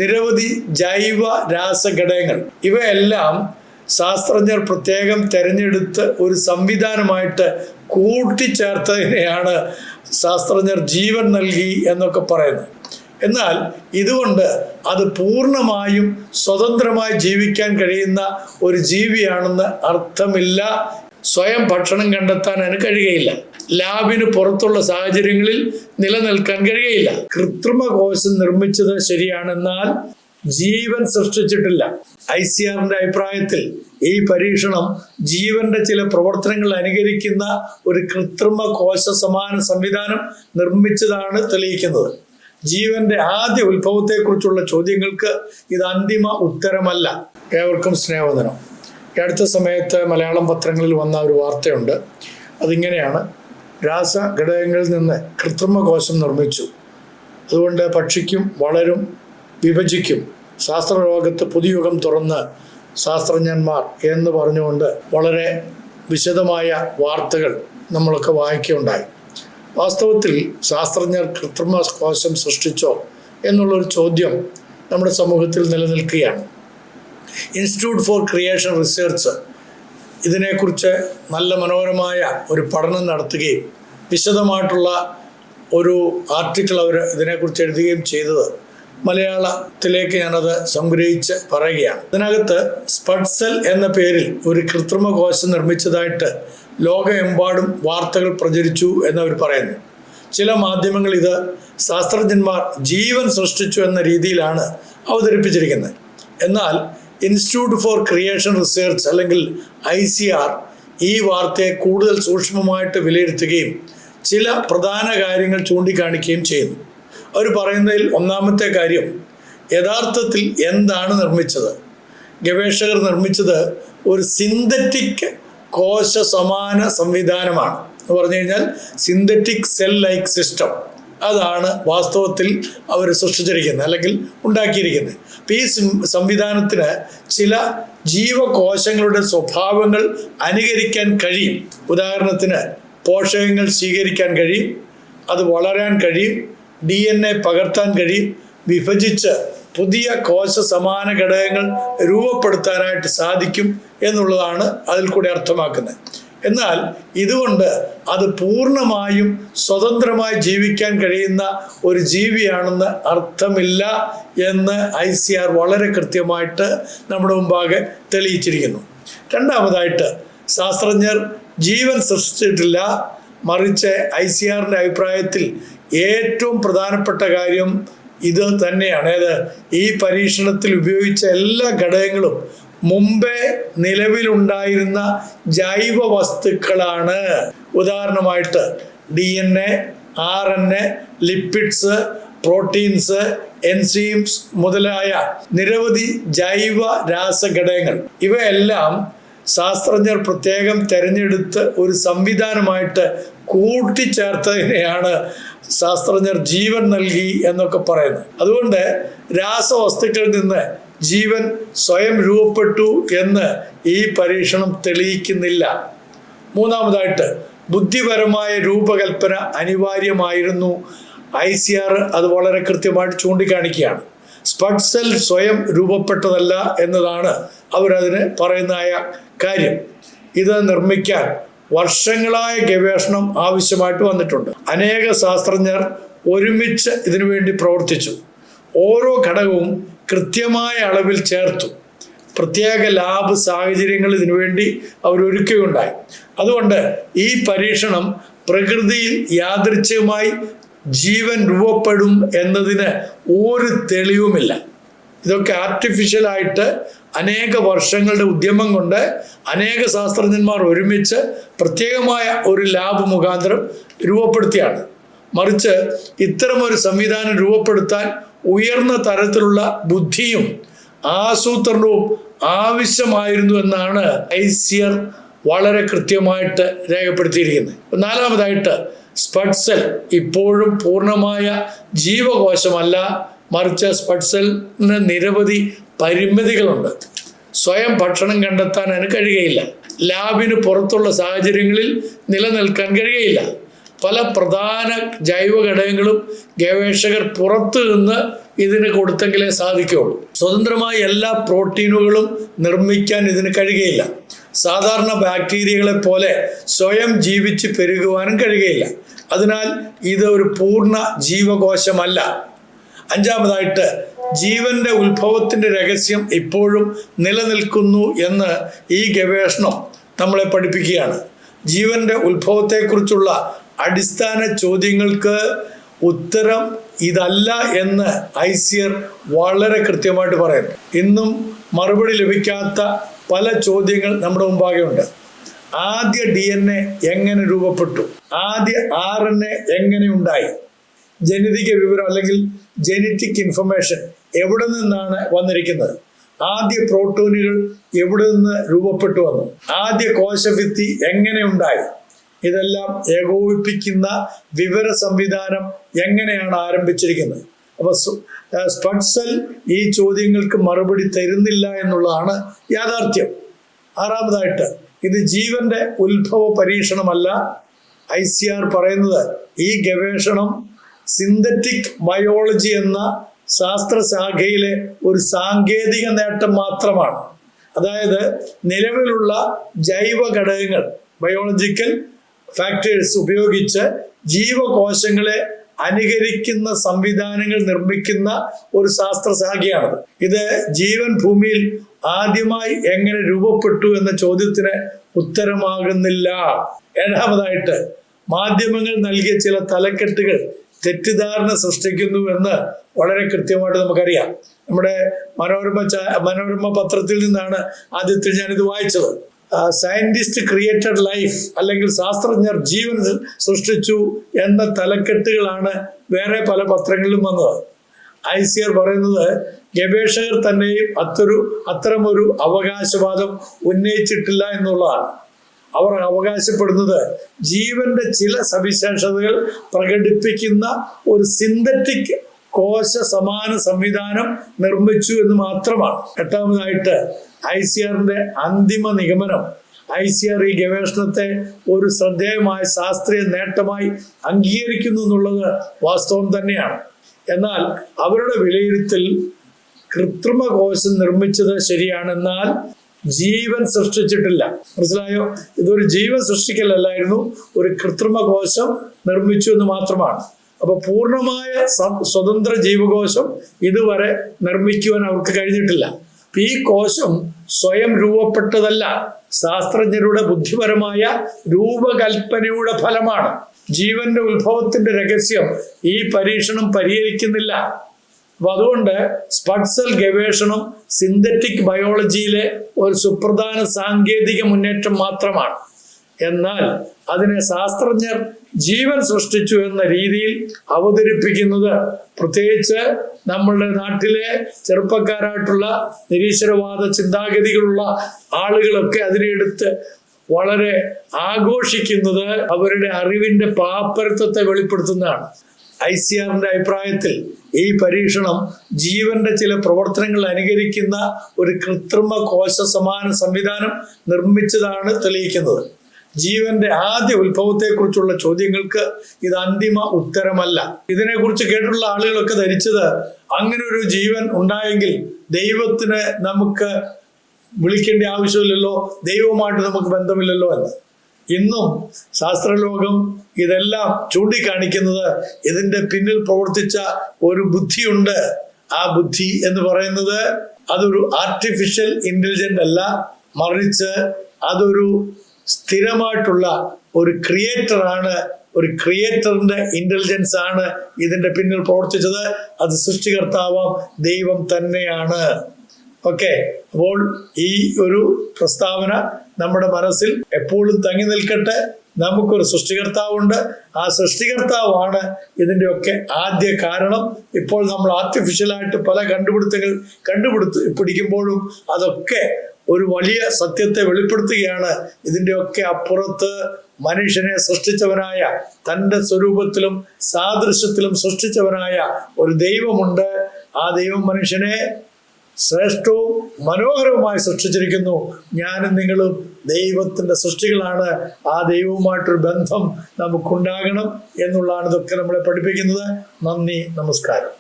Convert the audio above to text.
നിരവധി ജൈവ രാസഘടകങ്ങൾ ഇവയെല്ലാം ശാസ്ത്രജ്ഞർ പ്രത്യേകം തെരഞ്ഞെടുത്ത് ഒരു സംവിധാനമായിട്ട് കൂട്ടിച്ചേർത്തതിനെയാണ് ശാസ്ത്രജ്ഞർ ജീവൻ നൽകി എന്നൊക്കെ പറയുന്നത്. എന്നാൽ ഇതുകൊണ്ട് അത് പൂർണ്ണമായും സ്വതന്ത്രമായി ജീവിക്കാൻ കഴിയുന്ന ഒരു ജീവിയാണെന്ന് അർത്ഥമില്ല. സ്വയം ഭക്ഷണം കണ്ടെത്താൻ അതിന് കഴിയുകയില്ല. ലാബിന് പുറത്തുള്ള സാഹചര്യങ്ങളിൽ നിലനിൽക്കാൻ കഴിയുകയില്ല. കൃത്രിമ കോശം നിർമ്മിച്ചത് ശരിയാണെന്നാൽ ജീവൻ സൃഷ്ടിച്ചിട്ടില്ല. ICRന്റെ അഭിപ്രായത്തിൽ ഈ പരീക്ഷണം ജീവന്റെ ചില പ്രവർത്തനങ്ങൾ അനുകരിക്കുന്ന ഒരു കൃത്രിമ കോശ സമാന സംവിധാനം നിർമ്മിച്ചതാണ് തെളിയിക്കുന്നത്. ജീവന്റെ ആദ്യ ഉത്ഭവത്തെക്കുറിച്ചുള്ള ചോദ്യങ്ങൾക്ക് ഇത് അന്തിമ ഉത്തരമല്ല. ഏവർക്കും സ്നേഹവന്ദനം. ഈ അടുത്ത സമയത്ത് മലയാളം പത്രങ്ങളിൽ വന്ന ഒരു വാർത്തയുണ്ട്. അതിങ്ങനെയാണ്: രാസഘടകങ്ങളിൽ നിന്ന് കൃത്രിമ കോശം നിർമ്മിച്ചു, അതുകൊണ്ട് ഭക്ഷിക്കും, വളരും, വിഭജിക്കും. ശാസ്ത്രലോകത്ത് പുതുയുഗം തുറന്ന് ശാസ്ത്രജ്ഞന്മാർ എന്ന് പറഞ്ഞുകൊണ്ട് വളരെ വിശദമായ വാർത്തകൾ നമ്മളൊക്കെ വായിക്കുകയുണ്ടായി. വാസ്തവത്തിൽ ശാസ്ത്രജ്ഞർ കൃത്രിമ കോശം സൃഷ്ടിച്ചോ എന്നുള്ളൊരു ചോദ്യം നമ്മുടെ സമൂഹത്തിൽ നിലനിൽക്കുകയാണ്. ഇൻസ്റ്റിറ്റ്യൂട്ട് ഫോർ ക്രിയേഷൻ റിസർച്ച് ഇതിനെക്കുറിച്ച് നല്ല മനോഹരമായ ഒരു പഠനം നടത്തുകയും വിശദമായിട്ടുള്ള ഒരു ആർട്ടിക്കിൾ അവർ ഇതിനെക്കുറിച്ച് എഴുതുകയും ചെയ്തത് മലയാളത്തിലേക്ക് ഞാനത് സംഗ്രഹിച്ച് പറയുകയാണ്. ഇതിനകത്ത് സ്പഡ്സെൽ എന്ന പേരിൽ ഒരു കൃത്രിമ കോശം നിർമ്മിച്ചതായിട്ട് ലോകമെമ്പാടും വാർത്തകൾ പ്രചരിച്ചു എന്നവർ പറയുന്നു. ചില മാധ്യമങ്ങൾ ഇത് ശാസ്ത്രജ്ഞന്മാർ ജീവൻ സൃഷ്ടിച്ചു എന്ന രീതിയിലാണ് അവതരിപ്പിച്ചിരിക്കുന്നത്. എന്നാൽ ഇൻസ്റ്റിറ്റ്യൂട്ട് ഫോർ ക്രിയേഷൻ റിസർച്ച് അല്ലെങ്കിൽ ICR ഈ വാർത്തയെ കൂടുതൽ സൂക്ഷ്മമായിട്ട് വിലയിരുത്തുകയും ചില പ്രധാന കാര്യങ്ങൾ ചൂണ്ടിക്കാണിക്കുകയും ചെയ്യുന്നു. അവർ പറയുന്നതിൽ ഒന്നാമത്തെ കാര്യം, യഥാർത്ഥത്തിൽ എന്താണ് നിർമ്മിച്ചത്? ഗവേഷകർ നിർമ്മിച്ചത് ഒരു സിന്തറ്റിക് കോശ സമാന സംവിധാനമാണ്. എന്ന് പറഞ്ഞു കഴിഞ്ഞാൽ സിന്തറ്റിക് സെൽ ലൈക്ക് സിസ്റ്റം. അതാണ് വാസ്തവത്തിൽ അവർ സൃഷ്ടിച്ചിരിക്കുന്നത് അല്ലെങ്കിൽ ഉണ്ടാക്കിയിരിക്കുന്നത്. അപ്പം ഈ സംവിധാനത്തിന് ചില ജീവകോശങ്ങളുടെ സ്വഭാവങ്ങൾ അനുകരിക്കാൻ കഴിയും. ഉദാഹരണത്തിന് പോഷകങ്ങൾ സ്വീകരിക്കാൻ കഴിയും, അത് വളരാൻ കഴിയും, DNA പകർത്താൻ കഴിയും, വിഭജിച്ച് പുതിയ കോശ സമാന ഘടകങ്ങൾ രൂപപ്പെടുത്താനായിട്ട് സാധിക്കും എന്നുള്ളതാണ് അതിൽ കൂടെ അർത്ഥമാക്കുന്നത്. എന്നാൽ ഇതുകൊണ്ട് അത് പൂർണ്ണമായും സ്വതന്ത്രമായി ജീവിക്കാൻ കഴിയുന്ന ഒരു ജീവിയാണെന്ന് അർത്ഥമില്ല എന്ന് ICR വളരെ കൃത്യമായിട്ട് നമ്മുടെ മുമ്പാകെ തെളിയിച്ചിരിക്കുന്നു. രണ്ടാമതായിട്ട്, ശാസ്ത്രജ്ഞർ ജീവൻ സൃഷ്ടിച്ചിട്ടില്ല, മറിച്ച് ICRന്റെ അഭിപ്രായത്തിൽ ഏറ്റവും പ്രധാനപ്പെട്ട കാര്യം ഇത് തന്നെയാണ്. ഈ പരീക്ഷണത്തിൽ ഉപയോഗിച്ച എല്ലാ ഘടകങ്ങളും മുമ്പേ നിലവിലുണ്ടായിരുന്ന ജൈവ വസ്തുക്കളാണ്. ഉദാഹരണമായിട്ട് DNA, RNA, lipids, proteins, enzymes മുതലായ നിരവധി ജൈവ രാസഘടകങ്ങൾ ഇവയെല്ലാം ശാസ്ത്രജ്ഞർ പ്രത്യേകം തെരഞ്ഞെടുത്ത് ഒരു സംവിധാനമായിട്ട് കൂട്ടിച്ചേർത്തതിനെയാണ് ശാസ്ത്രജ്ഞർ ജീവൻ നൽകി എന്നൊക്കെ പറയുന്നത്. അതുകൊണ്ട് രാസവസ്തുക്കളിൽ നിന്ന് ജീവൻ സ്വയം രൂപപ്പെട്ടു എന്ന് ഈ പരീക്ഷണം തെളിയിക്കുന്നില്ല. മൂന്നാമതായിട്ട്, ബുദ്ധിപരമായ രൂപകൽപ്പന അനിവാര്യമായിരുന്നു. ICR അത് വളരെ കൃത്യമായിട്ട് ചൂണ്ടിക്കാണിക്കുകയാണ്. സ്പഡ്സെൽ സ്വയം രൂപപ്പെട്ടതല്ല എന്നതാണ് അവരതിന് പറയുന്നതായ കാര്യം. ഇത് നിർമ്മിക്കാൻ വർഷങ്ങളായ ഗവേഷണം ആവശ്യമായിട്ട് വന്നിട്ടുണ്ട്. അനേക ശാസ്ത്രജ്ഞർ ഒരുമിച്ച് ഇതിനു വേണ്ടി പ്രവർത്തിച്ചു. ഓരോ ഘടകവും കൃത്യമായ അളവിൽ ചേർത്തു. പ്രത്യേക ലാബ് സാഹചര്യങ്ങൾ ഇതിനുവേണ്ടി അവർ ഒരുക്കുകയുണ്ടായി. അതുകൊണ്ട് ഈ പരീക്ഷണം പ്രകൃതിയിൽ യാദൃച്ഛികമായി ജീവൻ രൂപപ്പെടും എന്നതിന് ഒരു തെളിവുമില്ല. ഇതൊക്കെ ആർട്ടിഫിഷ്യലായിട്ട് അനേക വർഷങ്ങളുടെ ഉദ്യമം കൊണ്ട് അനേക ശാസ്ത്രജ്ഞന്മാർ ഒരുമിച്ച് പ്രത്യേകമായ ഒരു ലാബ് മുഖാന്തരം രൂപപ്പെടുത്തിയാണ്. മറിച്ച് ഇത്തരമൊരു സംവിധാനം രൂപപ്പെടുത്താൻ ഉയർന്ന തരത്തിലുള്ള ബുദ്ധിയും ആസൂത്രണവും ആവശ്യമായിരുന്നു എന്നാണ് ICR വളരെ കൃത്യമായിട്ട് രേഖപ്പെടുത്തിയിരിക്കുന്നത്. നാലാമതായിട്ട്, സ്പഡ്സെൽ ഇപ്പോഴും പൂർണ്ണമായ ജീവകോശമല്ല, മറിച്ച് സ്പഡ്സെലിന് നിരവധി പരിമിതികളുണ്ട്. സ്വയം ഭക്ഷണം കണ്ടെത്താൻ അതിന് കഴിയുകയില്ല. ലാബിന് പുറത്തുള്ള സാഹചര്യങ്ങളിൽ നിലനിൽക്കാൻ കഴിയുകയില്ല. പല പ്രധാന ജൈവ ഘടകങ്ങളും ഗവേഷകർ പുറത്തു നിന്ന് ഇതിന് കൊടുത്തെങ്കിലേ സാധിക്കുകയുള്ളൂ. സ്വതന്ത്രമായി എല്ലാ പ്രോട്ടീനുകളും നിർമ്മിക്കാൻ ഇതിന് കഴിയുകയില്ല. സാധാരണ ബാക്ടീരിയകളെ പോലെ സ്വയം ജീവിച്ച് പെരുകുവാനും കഴിയുകയില്ല. അതിനാൽ ഇത് ഒരു പൂർണ്ണ ജീവകോശമല്ല. അഞ്ചാമതായിട്ട്, ജീവന്റെ ഉത്ഭവത്തിന്റെ രഹസ്യം ഇപ്പോഴും നിലനിൽക്കുന്നു എന്ന് ഈ ഗവേഷണം നമ്മളെ പഠിപ്പിക്കുകയാണ്. ജീവന്റെ ഉത്ഭവത്തെക്കുറിച്ചുള്ള അടിസ്ഥാന ചോദ്യങ്ങൾക്ക് ഉത്തരം ഇതല്ല എന്ന് ഐസിയർ വളരെ കൃത്യമായിട്ട് പറയുന്നു. ഇന്നും മറുപടി ലഭിക്കാത്ത പല ചോദ്യങ്ങൾ നമ്മുടെ മുമ്പാകെ ഉണ്ട്. ആദ്യ DNA എങ്ങനെ രൂപപ്പെട്ടു? ആദ്യ RNA എങ്ങനെ ഉണ്ടായി? ജനിതക വിവരം അല്ലെങ്കിൽ ജനറ്റിക് ഇൻഫർമേഷൻ എവിടെ നിന്നാണ് വന്നിരിക്കുന്നത്? ആദ്യ പ്രോട്ടീനുകൾ എവിടെ നിന്ന് രൂപപ്പെട്ടു വന്നു? ആദ്യ കോശഭിത്തി എങ്ങനെ ഉണ്ടായി? ഇതെല്ലാം ഏകോപിപ്പിക്കുന്ന വിവര സംവിധാനം എങ്ങനെയാണ് ആരംഭിച്ചിരിക്കുന്നത്? അപ്പൊ സ്പട്സൽ ഈ ചോദ്യങ്ങൾക്ക് മറുപടി തരുന്നില്ല എന്നുള്ളതാണ് യാഥാർത്ഥ്യം. ആറാമതായിട്ട്, ഇത് ജീവന്റെ ഉത്ഭവ പരീക്ഷണമല്ല. ICR പറയുന്നത് ഈ ഗവേഷണം സിന്തറ്റിക് ബയോളജി എന്ന ശാസ്ത്രശാഖയിലെ ഒരു സാങ്കേതിക നേട്ടം മാത്രമാണ്. അതായത് നിലവിലുള്ള ജൈവ ഘടകങ്ങൾ, ബയോളജിക്കൽ ഫാക്ടേഴ്സ് ഉപയോഗിച്ച് ജീവകോശങ്ങളെ അനുകരിക്കുന്ന സംവിധാനങ്ങൾ നിർമ്മിക്കുന്ന ഒരു ശാസ്ത്രശാഖയാണത്. ഇത് ജീവൻ ഭൂമിയിൽ ആദ്യമായി എങ്ങനെ രൂപപ്പെട്ടു എന്ന ചോദ്യത്തിന് ഉത്തരമാകുന്നില്ല. ഏഴാമതായിട്ട്, മാധ്യമങ്ങൾ നൽകിയ ചില തലക്കെട്ടുകൾ തെറ്റിദ്ധാരണ സൃഷ്ടിക്കുന്നു എന്ന് വളരെ കൃത്യമായിട്ട് നമുക്കറിയാം. നമ്മുടെ മനോരമ പത്രത്തിൽ നിന്നാണ് ആദ്യത്തിൽ ഞാനിത് വായിച്ചത്. സയന്റിസ്റ്റ് ക്രിയേറ്റഡ് ലൈഫ് അല്ലെങ്കിൽ ശാസ്ത്രജ്ഞർ ജീവൻ സൃഷ്ടിച്ചു എന്ന തലക്കെട്ടുകളാണ് വേറെ പല പത്രങ്ങളിലും വന്നത്. ICR പറയുന്നത് ഗവേഷകർ തന്നെയും അത്തരമൊരു അവകാശവാദം ഉന്നയിച്ചിട്ടില്ല എന്നുള്ളതാണ്. അവർ അവകാശപ്പെടുന്നത് ജീവന്റെ ചില സവിശേഷതകൾ പ്രകടിപ്പിക്കുന്ന ഒരു സിന്തറ്റിക് കോശ സമാന സംവിധാനം നിർമ്മിച്ചു എന്ന് മാത്രമാണ്. എട്ടാമതായിട്ട്, ICRന്റെ അന്തിമ നിഗമനം, ICR ഈ ഗവേഷണത്തെ ഒരു ശ്രദ്ധേയമായ ശാസ്ത്രീയ നേട്ടമായി അംഗീകരിക്കുന്നു എന്നുള്ളത് വാസ്തവം തന്നെയാണ്. എന്നാൽ അവരുടെ വിലയിരുത്തൽ കൃത്രിമ കോശം നിർമ്മിച്ചത് ശരിയാണെന്നാൽ ജീവൻ സൃഷ്ടിച്ചിട്ടില്ല. മനസ്സിലായോ? ഇതൊരു ജീവൻ സൃഷ്ടിക്കലല്ലായിരുന്നു, ഒരു കൃത്രിമ കോശം നിർമ്മിച്ചു എന്ന് മാത്രമാണ്. അപ്പൊ പൂർണ്ണമായ സ്വതന്ത്ര ജീവകോശം ഇതുവരെ നിർമ്മിക്കുവാൻ അവർക്ക് കഴിഞ്ഞിട്ടില്ല. ഈ കോശം സ്വയം രൂപപ്പെട്ടതല്ല, ശാസ്ത്രജ്ഞരുടെ ബുദ്ധിപരമായ രൂപകൽപ്പനയുടെ ഫലമാണ്. ജീവന്റെ ഉത്ഭവത്തിന്റെ രഹസ്യം ഈ പരീക്ഷണം പരിഹരിക്കുന്നില്ല. അപ്പൊ അതുകൊണ്ട് സ്പട്സൽ ഗവേഷണം സിന്തറ്റിക് ബയോളജിയിലെ ഒരു സുപ്രധാന സാങ്കേതിക മുന്നേറ്റം മാത്രമാണ്. എന്നാൽ അതിനെ ശാസ്ത്രജ്ഞർ ജീവൻ സൃഷ്ടിച്ചു എന്ന രീതിയിൽ അവതരിപ്പിക്കുന്നത്, പ്രത്യേകിച്ച് നമ്മളുടെ നാട്ടിലെ ചെറുപ്പക്കാരായിട്ടുള്ള നിരീശ്വരവാദ ചിന്താഗതികളുള്ള ആളുകളൊക്കെ അതിനെടുത്ത് വളരെ ആഘോഷിക്കുന്നത് അവരുടെ അറിവിന്റെ പാപ്പരത്വത്തെ വെളിപ്പെടുത്തുന്നതാണ്. ICRന്റെ അഭിപ്രായത്തിൽ ഈ പരീക്ഷണം ജീവന്റെ ചില പ്രവർത്തനങ്ങൾ അനുകരിക്കുന്ന ഒരു കൃത്രിമ കോശ സമാന സംവിധാനം നിർമ്മിച്ചതാണ് തെളിയിക്കുന്നത്. ജീവന്റെ ആദ്യ ഉത്ഭവത്തെക്കുറിച്ചുള്ള ചോദ്യങ്ങൾക്ക് ഇത് അന്തിമ ഉത്തരമല്ല. ഇതിനെക്കുറിച്ച് കേട്ടിട്ടുള്ള ആളുകളൊക്കെ ധരിച്ചത് അങ്ങനെ ഒരു ജീവൻ ഉണ്ടായെങ്കിൽ ദൈവത്തിന് നമുക്ക് വിളിക്കേണ്ട ആവശ്യമില്ലല്ലോ, ദൈവവുമായിട്ട് നമുക്ക് ബന്ധമില്ലല്ലോ എന്ന്. ഇന്നും ശാസ്ത്രലോകം ഇതെല്ലാം ചൂണ്ടിക്കാണിക്കുന്നത് ഇതിന്റെ പിന്നിൽ പ്രവർത്തിച്ച ഒരു ബുദ്ധിയുണ്ട്. ആ ബുദ്ധി എന്ന് പറയുന്നത് അതൊരു ആർട്ടിഫിഷ്യൽ ഇന്റലിജന്റ് അല്ല, മറിച്ച് അതൊരു സ്ഥിരമായിട്ടുള്ള ഒരു ക്രിയേറ്ററാണ്. ഒരു ക്രിയേറ്ററിന്റെ ഇന്റലിജൻസ് ആണ് ഇതിന്റെ പിന്നിൽ പ്രവർത്തിച്ചത്. അത് സൃഷ്ടികർത്താവാം ദൈവം തന്നെയാണ്. ഓക്കെ, അപ്പോൾ ഈ ഒരു പ്രസ്താവന നമ്മുടെ മനസ്സിൽ എപ്പോഴും തങ്ങി നിൽക്കട്ടെ. നമുക്കൊരു സൃഷ്ടികർത്താവുണ്ട്. ആ സൃഷ്ടികർത്താവാണ് ഇതിൻ്റെയൊക്കെ ആദ്യ കാരണം. ഇപ്പോൾ നമ്മൾ ആർട്ടിഫിഷ്യലായിട്ട് പല പിടിക്കുമ്പോഴും അതൊക്കെ ഒരു വലിയ സത്യത്തെ വെളിപ്പെടുത്തുകയാണ്. ഇതിൻ്റെയൊക്കെ അപ്പുറത്ത് മനുഷ്യനെ സൃഷ്ടിച്ചവനായ, തൻ്റെ സ്വരൂപത്തിലും സാദൃശ്യത്തിലും സൃഷ്ടിച്ചവനായ ഒരു ദൈവമുണ്ട്. ആ ദൈവം മനുഷ്യനെ ശ്രേഷ്ഠവും മനോഹരവുമായി സൃഷ്ടിച്ചിരിക്കുന്നു. ഞാനും നിങ്ങളും ദൈവത്തിൻ്റെ സൃഷ്ടികളാണ്. ആ ദൈവവുമായിട്ടൊരു ബന്ധം നമുക്കുണ്ടാകണം എന്നുള്ളതാണ് ഇതൊക്കെ നമ്മളെ പഠിപ്പിക്കുന്നത്. നന്ദി, നമസ്കാരം.